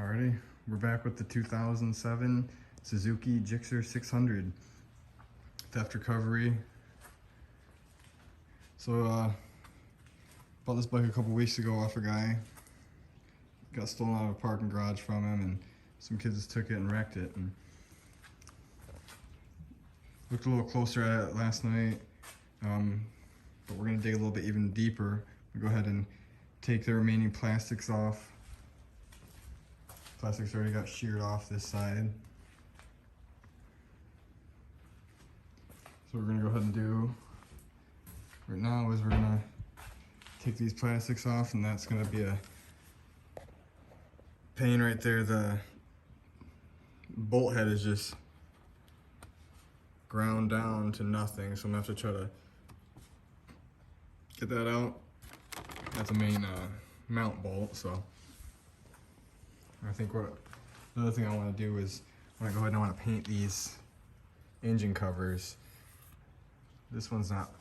Alrighty, we're back with the 2007 Suzuki Gixxer 600 theft recovery. So bought this bike a couple weeks ago off a guy. Got stolen out of a parking garage from him, and some kids took it and wrecked it. And looked a little closer at it last night, but we're gonna dig a little bit even deeper. We'll go ahead and take the remaining plastics off. Plastics already got sheared off this side. So what we're gonna go ahead and do right now is we're gonna take these plastics off, and that's gonna be a pain right there. The bolt head is just ground down to nothing, so I'm gonna have to try to get that out. That's a main mount bolt, so I think the other thing I want to do is I want to go ahead and I want to paint these engine covers. This one's not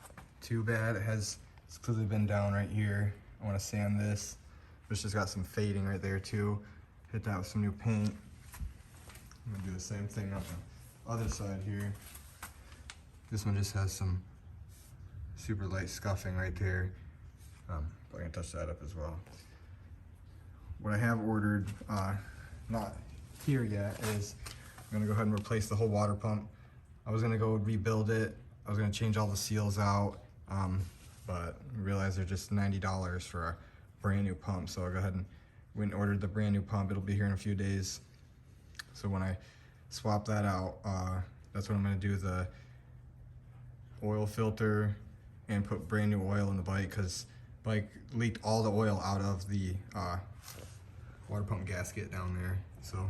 too bad. It's clearly been down right here. I want to sand this. It's just got some fading right there too. Hit that with some new paint. I'm gonna do the same thing on the other side here. This one just has some super light scuffing right there. But I can touch that up as well. What I have ordered, not here yet, is I'm gonna go ahead and replace the whole water pump. I was gonna go rebuild it. I was gonna change all the seals out, but I realized they're just $90 for a brand new pump. So I'll go ahead and went and ordered the brand new pump. It'll be here in a few days. So when I swap that out, that's what I'm gonna do, the oil filter and put brand new oil in the bike, because bike leaked all the oil out of the water pump gasket down there. So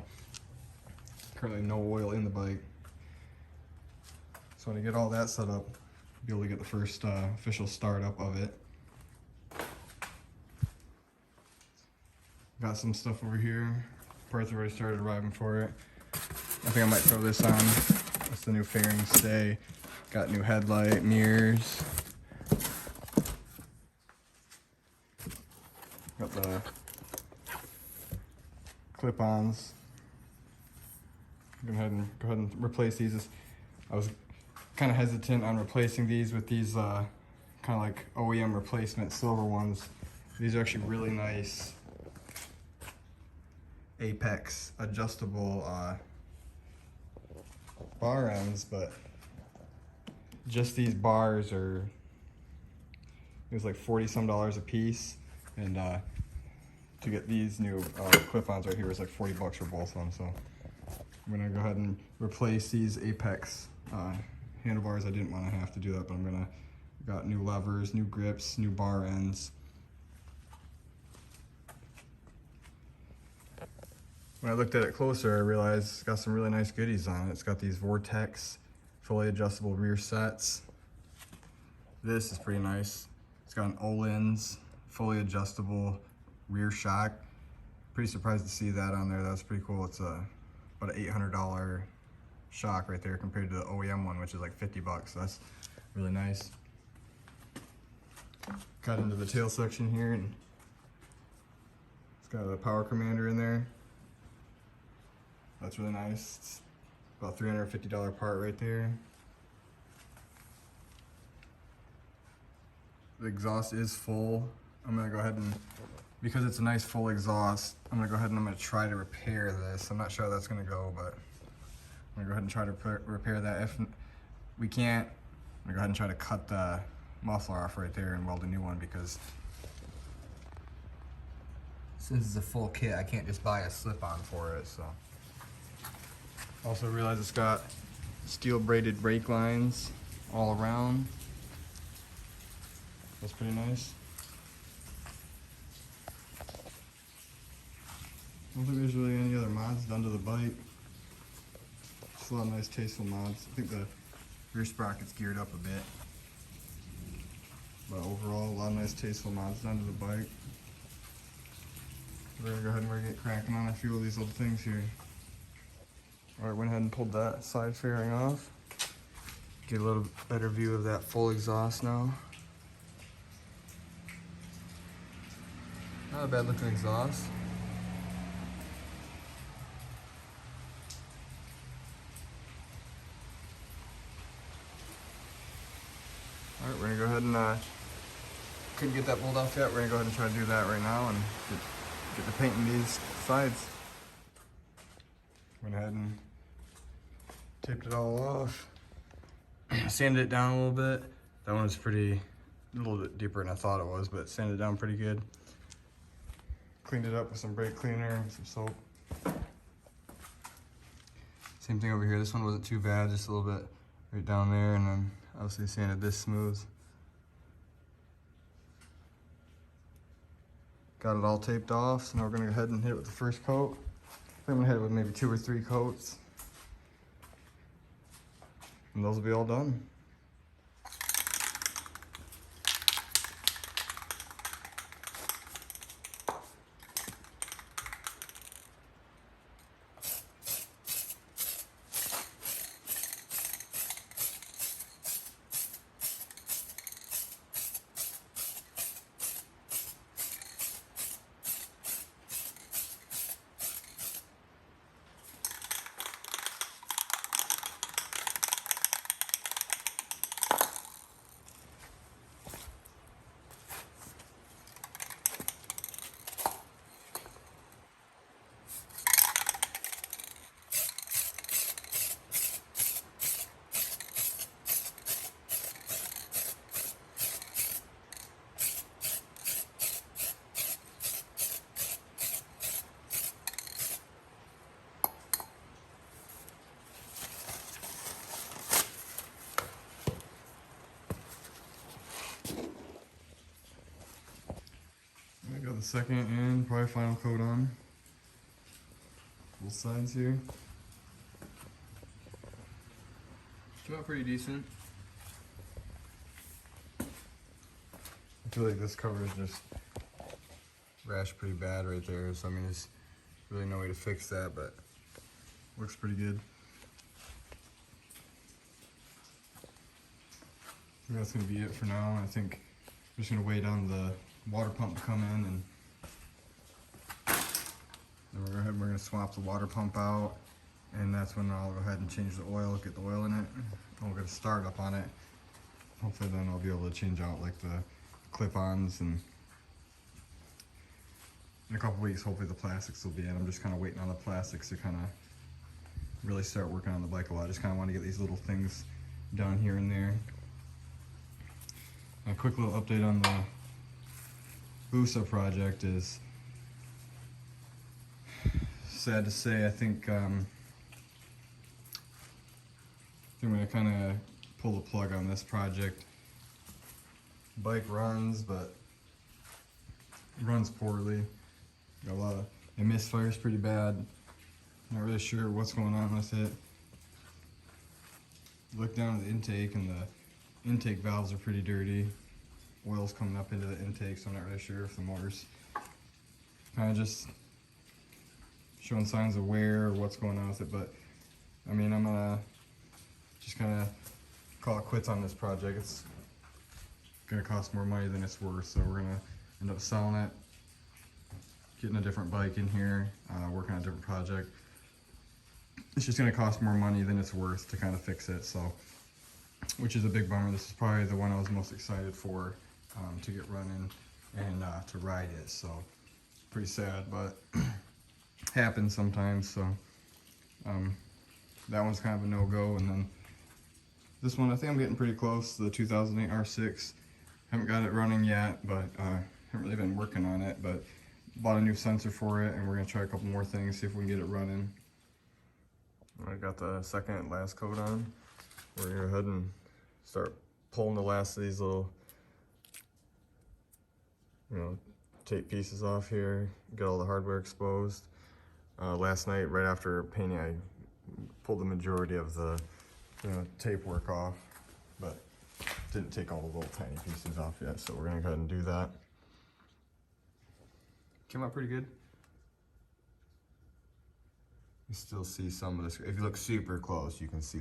currently no oil in the bike. So when I get all that set up, be able to get the first official startup of it. Got some stuff over here. Parts already started arriving for it. I think I might throw this on. That's the new fairing stay. Got new headlight, mirrors. Got the clip-ons. Go ahead and replace these. I was kind of hesitant on replacing these with these kind of like OEM replacement silver ones. These are actually really nice Apex adjustable bar ends, but just these bars are, it was like $40 some a piece, and to get these new clip-ons right here is like $40 for both of them. So I'm gonna go ahead and replace these Apex handlebars. I didn't want to have to do that, but got new levers, new grips, new bar ends. When I looked at it closer, I realized it's got some really nice goodies on it. It's got these Vortex fully adjustable rear sets. This is pretty nice. It's got an Öhlins fully adjustable rear shock. Pretty surprised to see that on there. That's pretty cool. It's about an $800 shock right there compared to the OEM one, which is like $50. So that's really nice. Got into the tail section here, and it's got a power commander in there. That's really nice. It's about $350 part right there. The exhaust is full. I'm gonna go ahead and, because it's a nice full exhaust, I'm gonna go ahead and I'm gonna try to repair this. I'm not sure how that's gonna go, but I'm gonna go ahead and try to repair that. If we can't, I'm gonna go ahead and try to cut the muffler off right there and weld a new one, because since it's a full kit, I can't just buy a slip-on for it. So also realize it's got steel braided brake lines all around. That's pretty nice. I don't think there's really any other mods done to the bike. Just a lot of nice tasteful mods. I think the rear sprocket's geared up a bit. But overall, a lot of nice tasteful mods done to the bike. We're gonna go ahead and get cracking on a few of these little things here. Alright, went ahead and pulled that side fairing off. Get a little better view of that full exhaust now. Not a bad looking exhaust. ahead and couldn't get that bolt off yet. We're gonna go ahead and try to do that right now and get the paint in these sides. Went ahead and taped it all off. Sanded it down a little bit. That one was a little bit deeper than I thought it was, but sanded it down pretty good. Cleaned it up with some brake cleaner and some soap. Same thing over here. This one wasn't too bad, just a little bit right down there, and then obviously sanded this smooth. Got it all taped off, so now we're gonna go ahead and hit it with the first coat. I'm gonna hit it with maybe 2 or 3 coats. And those will be all done. Got the second and probably final coat on both sides here. Came out pretty decent. I feel like this cover is just rashed pretty bad right there, so I mean there's really no way to fix that, but looks pretty good. I think that's gonna be it for now. I think I'm just gonna wait on the water pump to come in, and then we're gonna swap the water pump out, and that's when I'll go ahead and change the oil, get the oil in it, and we'll get a start up on it. Hopefully then I'll be able to change out like the clip-ons, and in a couple weeks hopefully the plastics will be in. I'm just kind of waiting on the plastics to kind of really start working on the bike a lot. I just kind of want to get these little things done here and there. A quick little update on the Gixxer project is, sad to say, I think I'm gonna kind of pull the plug on this project. Bike runs, but it runs poorly. Got a lot of, it misfires pretty bad. Not really sure what's going on with it. Look down at the intake, and the intake valves are pretty dirty. Oil's coming up into the intake, so I'm not really sure if the motor's kind of just showing signs of wear or what's going on with it. But I mean, I'm gonna just kind of call it quits on this project. It's gonna cost more money than it's worth, so we're gonna end up selling it, getting a different bike in here, working on a different project. It's just gonna cost more money than it's worth to kind of fix it, so, which is a big bummer. This is probably the one I was most excited for, to get running and to ride it, so pretty sad, but happens sometimes. So that one's kind of a no-go. And then this one, I think I'm getting pretty close to the 2008 R6. Haven't got it running yet, but haven't really been working on it, but bought a new sensor for it, and we're gonna try a couple more things, see if we can get it running. I got the second and last coat on. We're gonna go ahead and start pulling the last of these little, tape pieces off here, get all the hardware exposed. Last night, right after painting, I pulled the majority of the tape work off, but didn't take all the little tiny pieces off yet, so we're gonna go ahead and do that. Came out pretty good. You still see some of the, if you look super close, you can see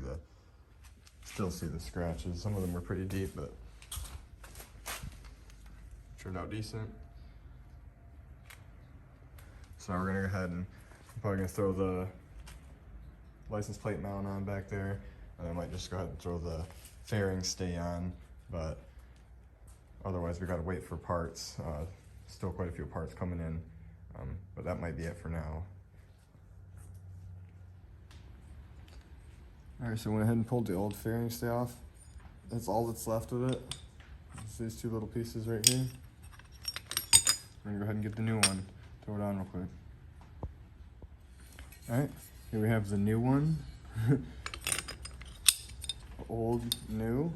still see the scratches. Some of them were pretty deep, but turned out decent. So now we're gonna go ahead and I'm probably gonna throw the license plate mount on back there, and I might just go ahead and throw the fairing stay on, but Otherwise, we gotta wait for parts. Still quite a few parts coming in, but that might be it for now. All right, so I went ahead and pulled the old fairing stay off. That's all that's left of it. It's these two little pieces right here. We're gonna go ahead and get the new one. Throw it on real quick. All right, here we have the new one. Old, new.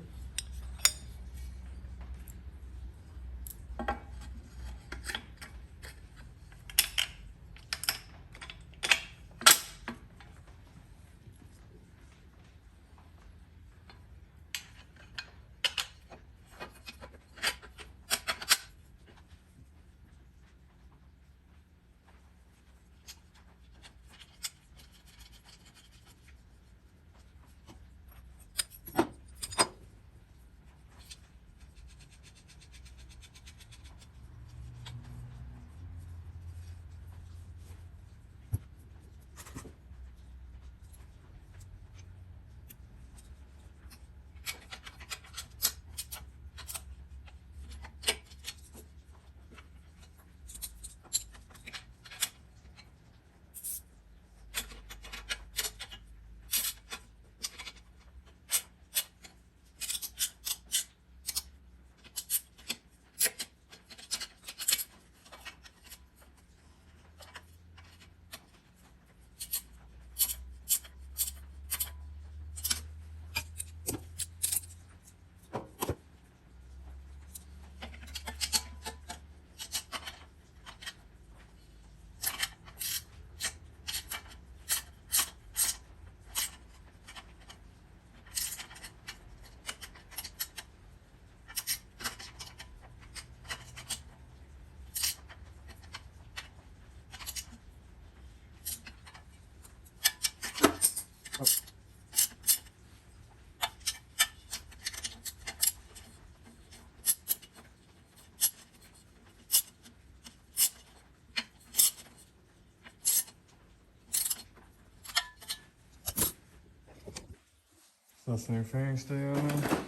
So that's the new fairing stay on there.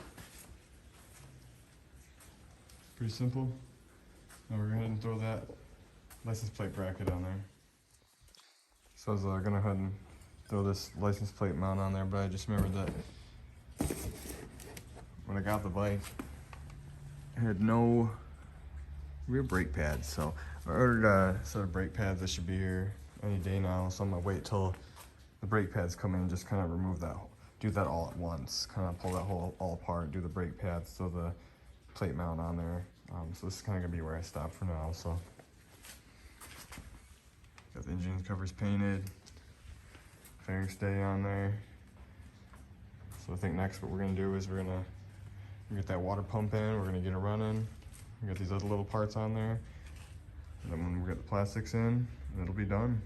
Pretty simple. Now we're gonna go ahead and throw that license plate bracket on there. So I was gonna go ahead and throw this license plate mount on there, but I just remembered that when I got the bike, I had no rear brake pads. So I ordered a set of brake pads that should be here any day now. So I'm gonna wait till the brake pads come in and just kind of remove that, do that all at once. Kind of pull that whole all apart, do the brake pads, throw the plate mount on there. So this is kind of gonna be where I stop for now. So got the engine covers painted, fairing stay on there. So I think next what we're gonna do is we're gonna get that water pump in, we're gonna get it running. We got these other little parts on there. And then when we get the plastics in, it'll be done.